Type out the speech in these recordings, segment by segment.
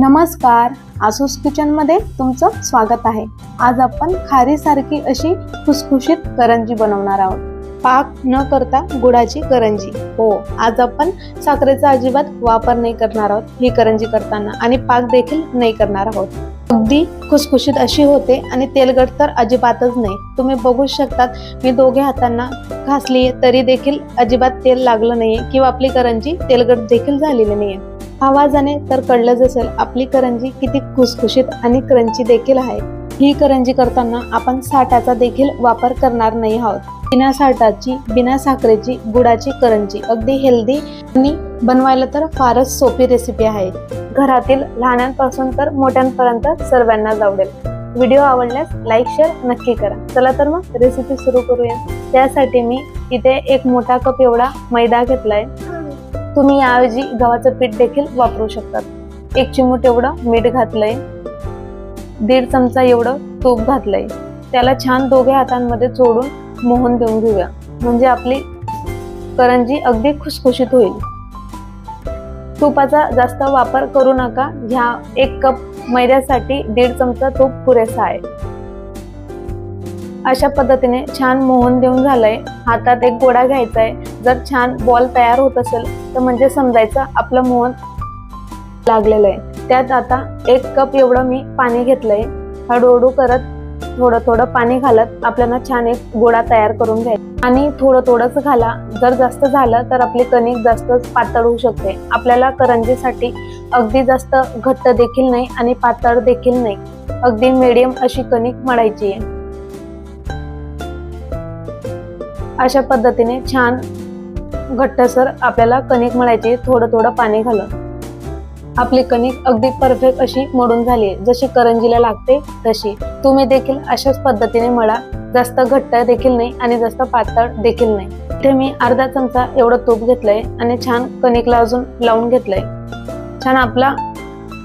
नमस्कार, Asus kitchen मध्ये तुमचं स्वागत आहे। आज आपण खारीसारखी अशी खुसखुशीत करंजी बनवणार आहोत। पाक न करता गुळाची करंजी। हो, आज आपण साखरेचा अजिबात वापर नाही करणार आहोत ही करंजी करताना, आणि पाक देखील नाही करणार आहोत। अगदी खुसखुशीत अशी होते आणि तेलकट तर अजिबातच नाही। तुम्ही बघू शकतात, मी दोघे हातांना घासली तरी देखील अजिबात तेल लागलं नाहीये किंवा आपली करंजी तेलकट देखील झालेली नाहीये। आवाजाने तर कळलंच असेल आपली करंजी किती खुसखुशीत आणि क्रंची देखील आहे। ही करंजी करताना आपण साठाचा देखील वापर करणार नाही आहोत। बिना साठाची, बिना साखरेची गुळाची करंजी अगदी हेल्दी आणि बनवायला तर फारच सोपी रेसिपी आहे। घरातील लहानांपासून तर मोठ्यांपर्यंत सर्वांना आवडेल। व्हिडिओ आवडल्यास लाईक शेअर नक्की करा। चला तर मग रेसिपी सुरू करूया। त्यासाठी मी इथे एक मोठा कप एवढा मैदा घेतलाय। तुम्ही याऐवजी गव्हाचं पीठ देखील वापरू शकतात। एक चिमूट एवढं मीठ घातलंय, 1.5 चमचा एवढं तूप घातलंय। त्याला छान दोघे हातांमध्ये चोळून मोहन देऊन घेऊया, म्हणजे आपली करंजी अगदी खुसखुशीत होईल। तुपाचा जास्त वापर करू नका। ह्या 1 कप मैद्यासाठी 1.5 चमचा तूप पुरेसा आहे। अशा पद्धतीने छान मोहन देऊन झालंय। हातात एक गोळा घ्यायचा आहे। जर छान बॉल तयार होत असेल तर म्हणजे समजायचं आपलं मोहन लागलेलं आहे। त्यात आता 1 कप एवढं मी पाणी घेतलंय। हळूहळू करत थोडं थोडं पाणी घालत आपल्याला छान एक गोळा तयार करून घ्यायचा। आणि थोडं थोडंच घाला। जर जास्त झालं तर आपली कणिक जास्त पातळ होऊ शकते। आपल्याला करंजीसाठी अगदी जास्त घट्ट देखील नाही आणि पातळ देखील नाही, अगदी मीडियम अशी कणिक मळायची आहे। अशा पद्धतीने छान घट्टसर आपल्याला कणिक मळायची, थोडं थोडं पाणी घालून। आपली कणिक अगदी परफेक्ट अशी मळून झाली आहे, जशी करंजीला लागते तशी। तुम्ही देखील अशाच पद्धतीने मळा। जास्त घट्ट देखील नाही आणि जास्त पातळ देखील नाही। इथे मी अर्धा चमचा एवढं तूप घेतलंय आणि छान कणिकला अजून लावून घेतलंय। छान आपला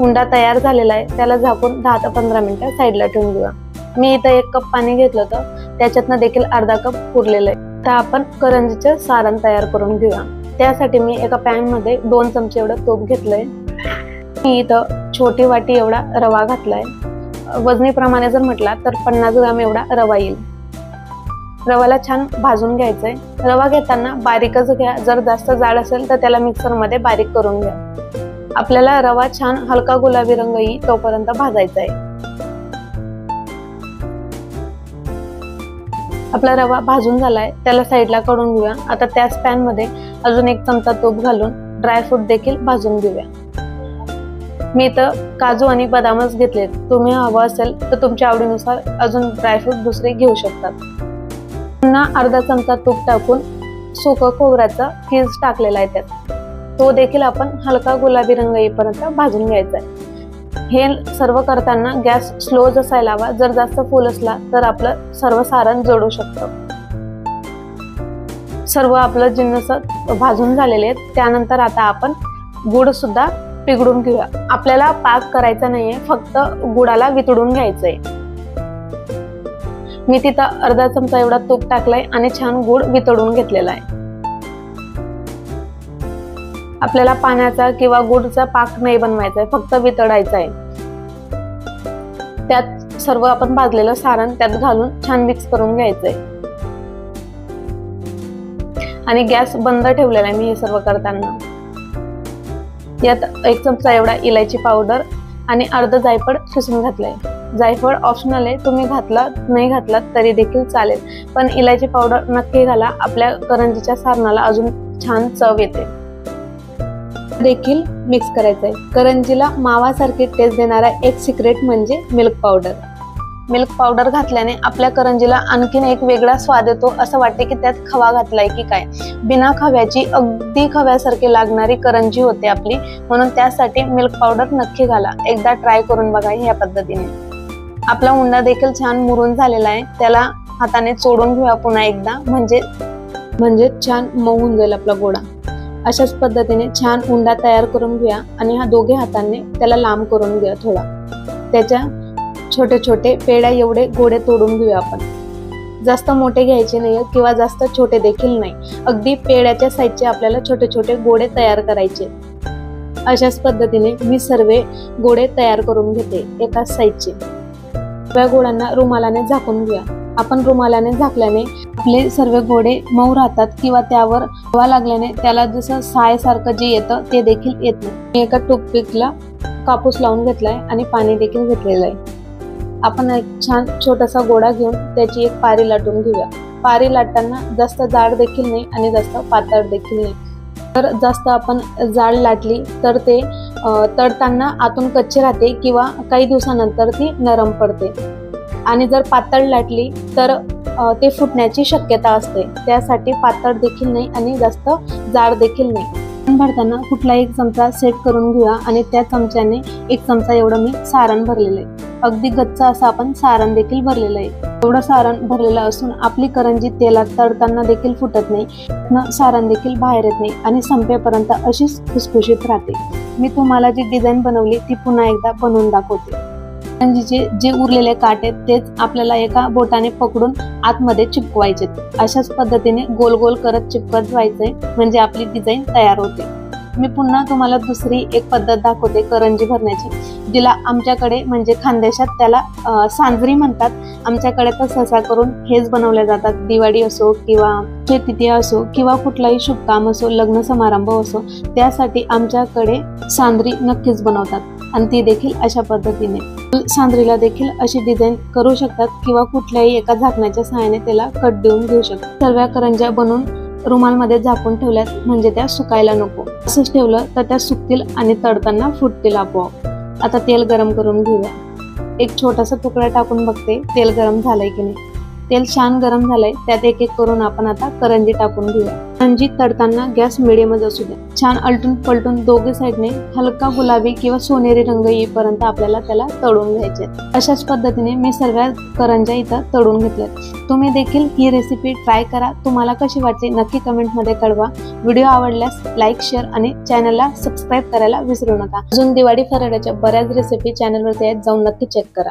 उंडा तयार झालेला आहे। त्याला झाकून 10 ते 15 मिनिटं साईडला ठेवून घेऊया। मी इथं 1 कप पाणी घेतलं होतं, त्याच्यातनं देखील अर्धा कप पुरलेलं आहे। आता आपण करंजीचे सारण तयार करून घेऊया। त्यासाठी मी एका पॅन मध्ये 2 चमचे एवढं तूप घेतलंय। मी इथं छोटी वाटी एवढा रवा घातलाय। वजनीप्रमाणे जर म्हटला तर 50 ग्राम एवढा रवा येईल। रवाला छान भाजून घ्यायचंय। रवा घेताना बारीकच घ्या, जर जास्त जाड असेल तर त्याला मिक्सर मध्ये बारीक करून घ्या। आपल्याला रवा छान हलका गुलाबी रंग येईल तोपर्यंत भाजायचा आहे। आपला रवा भाजून झालाय, त्याला साईडला काढून घेऊया। आता त्याच पॅन मध्ये अजून 1 चमचा तूप घालून ड्रायफ्रूट देखील भाजून घेऊया। मी इथं काजू आणि बदामच घेतलेत। तुम्ही हवं असेल तर तुमच्या आवडीनुसार अजून ड्रायफ्रूट दुसरे घेऊ शकतात। पुन्हा अर्धा चमचा तूप टाकून सुकं खोबऱ्याचा कीस टाकलेला आहे त्यात, तो देखील आपण हलका गुलाबी रंग येईपर्यंत भाजून घ्यायचा आहे। हे सर्व करताना गॅस स्लोच असायला हवा। जर जास्त फुल असला तर आपलं सर्व सारण जळू शकतं। सर्व आपलं जिन्नस भाजून झालेले आहेत। त्यानंतर आता आपण गुळ सुद्धा पिघळून घेऊया। आपल्याला पाक करायचा नाहीये, फक्त गुळाला वितळून घ्यायचंय। मी तिथं अर्धा चमचा एवढा तूप टाकलाय आणि छान गुळ वितळून घेतलेला आहे। आपल्याला पाण्याचा किंवा गुळचा पाक नाही बनवायचा आहे, फक्त वितळायचा आहे। त्यात सर्व आपण भाजलेलं सारण त्यात घालून छान मिक्स करून घ्यायचंय आणि गॅस बंद ठेवलेला आहे मी हे सर्व करताना। यात 1 चमचा एवढा इलायची पावडर आणि अर्ध जायफळ खिसून घातलंय। जायफळ ऑप्शनल आहे, तुम्ही घातला नाही घातलात तरी देखील चालेल, पण इलायची पावडर नक्की घाला। आपल्या करंजीच्या सारणाला अजून छान चव येते। देखील मिक्स करायचंय। करंजीला मावासारखी टेस्ट देणारा एक सिक्रेट म्हणजे मिल्क पावडर। मिल्क पावडर घातल्याने आपल्या करंजीला आणखीन एक वेगळा स्वाद येतो। असं वाटते की त्यात खवा घातलाय की काय। बिना खव्याची अगदी खव्यासारखी लागणारी करंजी होते आपली, म्हणून त्यासाठी मिल्क पावडर नक्की घाला। एकदा ट्राय करून बघा ह्या पद्धतीने। आपला उंडा देखील छान मुरून झालेला आहे, त्याला हाताने चोडून घेऊया पुन्हा एकदा, म्हणजे छान मऊ होऊन जाईल आपला गोळा। अशाच पद्धतीने छान उंडा तयार करून घेऊया आणि हा दोघे हातांनी त्याला लांब करून घेऊया थोडा। त्याच्या छोटे छोटे पेड्या एवढे गोळे तोडून घेऊया आपण। जास्त मोठे घ्यायचे नाही किंवा जास्त छोटे देखील नाही, अगदी पेड्याच्या साइजचे आपल्याला छोटे छोटे गोळे तयार करायचे। अशाच पद्धतीने मी सर्व गोळे तयार करून घेते एकाच साईडचे। सर्व गोळ्यांना रुमालाने झाकून घेऊया। आपण रुमालाने झाकल्याने आपले सर्व गोळे मऊ राहतात किंवा त्यावर हवा लागल्याने त्याला जसं सायसारखं जे येतं ते देखील येत नाही। मी एका टूथपिकला कापूस लावून घेतलाय आणि पाणी देखील घेतलेलं आहे। आपण एक छान छोटासा गोळा घेऊन त्याची एक पारी लाटून घेऊया। पारी लाटताना जास्त जाड देखील नाही आणि जास्त पातळ देखील नाही। तर जास्त आपण जाड लाटली तर ते तळताना आतून कच्ची राहते किंवा काही दिवसानंतर ती नरम पडते, आणि जर पातळ लाटली तर ते फुटण्याची शक्यता असते। त्यासाठी पातळ देखील नाही आणि जास्त जाड देखील नाही। भरताना कुठला एक चमचा सेट करून घेऊया आणि त्या चमच्याने एक चमचा एवढं मी सारण भरलेलं आहे। अगदी गच्च असं आपण सारण देखील भरलेलं आहे। एवढं सारण भरलेलं असून आपली करंजी तेलात तळताना देखील फुटत नाही, सारण देखील बाहेर येत नाही आणि संपेपर्यंत अशीच खुसखुशीत राहते। मी तुम्हाला जी डिझाईन बनवली ती पुन्हा एकदा बनवून दाखवते। करंजीचे जे उरलेले काटे तेच आपल्याला एका बोटाने पकडून आतमध्ये चिपकवायचे। अशाच पद्धतीने गोल गोल करत चिपकत जायचंय, म्हणजे आपली डिझाईन तयार होते। मी पुन्हा तुम्हाला दुसरी एक पद्धत दाखवते करंजी भरण्याची, जिला आमच्याकडे म्हणजे खानदेशात त्याला सांजरी म्हणतात। आमच्याकडे तर सहसा करून हेच बनवले जातात। दिवाळी असो किंवा तिथी असो किंवा कुठलाही शुभ काम असो, लग्न समारंभ असो, त्यासाठी आमच्याकडे सांजरी नक्कीच बनवतात आणि ती देखील अशा पद्धतीने। सांजरीला देखील अशी डिझाईन करू शकतात किंवा कुठल्याही एका झाकणाच्या सहाय्याने त्याला कट देऊन घेऊ शकतात। सर्व करंज्या बनवून रुमालमध्ये झाकून ठेवल्यात, म्हणजे त्या सुकायला नको। असंच ठेवलं तर त्या सुकतील आणि तळताना फुटतील आपोआप। आता तेल गरम करून घेऊया। एक छोटासा तुकडा टाकून बघते तेल गरम झालंय की नाही। तेल छान गरम झालंय, त्यात एक एक करून आपण आता करंजी टाकून घेऊया। करंजी तळताना गॅस मिडियमच असू द्या। छान अलटून पलटून दोघे साईडने हलका गुलाबी किंवा सोनेरी रंग येईपर्यंत आपल्याला त्याला तळून घ्यायचे। अशाच पद्धतीने मी सर्व करंज्या इथं तळून घेतल्यात। तुम्ही देखील ही रेसिपी ट्राय करा। तुम्हाला कशी वाटली नक्की कमेंटमध्ये कळवा। व्हिडिओ आवडल्यास लाईक, शेअर आणि चॅनलला सबस्क्राईब करायला विसरू नका। अजून दिवाळी फराळाच्या बऱ्याच रेसिपी चॅनलवरती आहेत, जाऊन नक्की चेक करा।